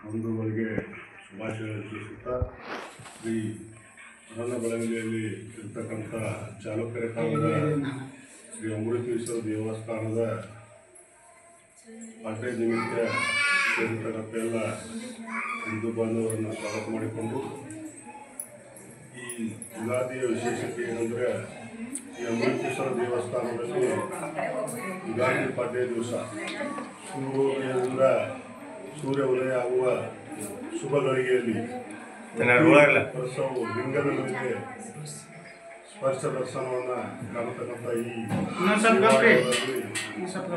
ಬಂಧುಗಳಿಗೆ ಶುಭಾಶಯಗಳನ್ನು ತಿಳಿಸುತ್ತಾ ಈ ನನ್ನ ಬೆಳವಣಿಗೆಯಲ್ಲಿ ಇರ್ತಕ್ಕಂಥ ಚಾಲುಕ್ಯರ ಕಾಲದ ಶ್ರೀ ಅಮೃತೇಶ್ವರ ದೇವಸ್ಥಾನದ ಪಾಠ್ಯ ನಿಮಿತ್ತ ಸೇರಿರ್ತಕ್ಕಂಥ ಎಲ್ಲ ಹಿಂದೂ ಬಾಂಧವರನ್ನು ಸ್ವಾಗತ ಮಾಡಿಕೊಂಡು ಈ ಯುಗಾದಿಯ ವಿಶೇಷತೆ ಏನಂದರೆ ಈ ಅಮೃತೇಶ್ವರ ದೇವಸ್ಥಾನದಲ್ಲಿ ಯುಗಾದಿ ಪಾಡ್ಯ ದಿವಸ ಸೂರ್ಯೋದಯದಿಂದ ಸೂರ್ಯ ಉದಯ ಆಗುವ ಶುಭ ಗಳಿಗೆಯಲ್ಲಿ ವರ್ಷವು ಲಿಂಗದ ಮೇಲೆ ಸ್ಪರ್ಶ ದರ್ಶನವನ್ನು ಕಾಣತಕ್ಕಂಥ ಈ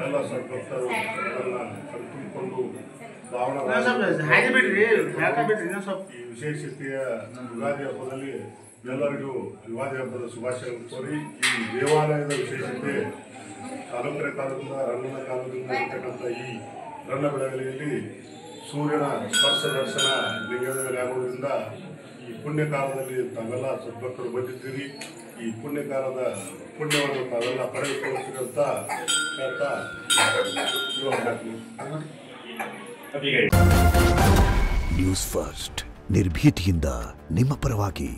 ಎಲ್ಲ ಸದ್ಭಕ್ತರು ಕರೆದುಕೊಂಡು ಈ ವಿಶೇಷತೆಯ ಯುಗಾದಿ ಹಬ್ಬದಲ್ಲಿ ಎಲ್ಲರಿಗೂ ಯುಗಾದಿ ಹಬ್ಬದ ಶುಭಾಶಯಗಳನ್ನು ಕೋರಿ ಈ ದೇವಾಲಯದ ವಿಶೇಷತೆ ಚಾಲುಕ್ಯರ ಕಾಲದಿಂದ ರಂಗನ ಕಾಲದಿಂದ ಇರತಕ್ಕಂಥ ಈ ರನ್ನ ಬೆಳಗಲಿಯಲ್ಲಿ ಸೂರ್ಯನ ಸ್ಪರ್ಶ ದರ್ಶನ ಲಿಂಗದ ಮೇಲೆ ಆಗುವುದರಿಂದ ಈ ಪುಣ್ಯಕಾಲದಲ್ಲಿ ತಾವೆಲ್ಲ ಸದ್ಭಕ್ತರು ಬಂದಿದ್ದೀರಿ. ಈ ಪುಣ್ಯಕಾಲದ ಪುಣ್ಯವನ್ನು ತಾವೆಲ್ಲ ಪಡೆದುಕೊಳ್ಳುತ್ತೀರಿ ಅಂತ ಹೇಳ್ತಾ ನ್ಯೂಸ್ ಫಸ್ಟ್ ನಿರ್ಭೀತಿಯಿಂದ ನಿಮ್ಮ ಪರವಾಗಿ.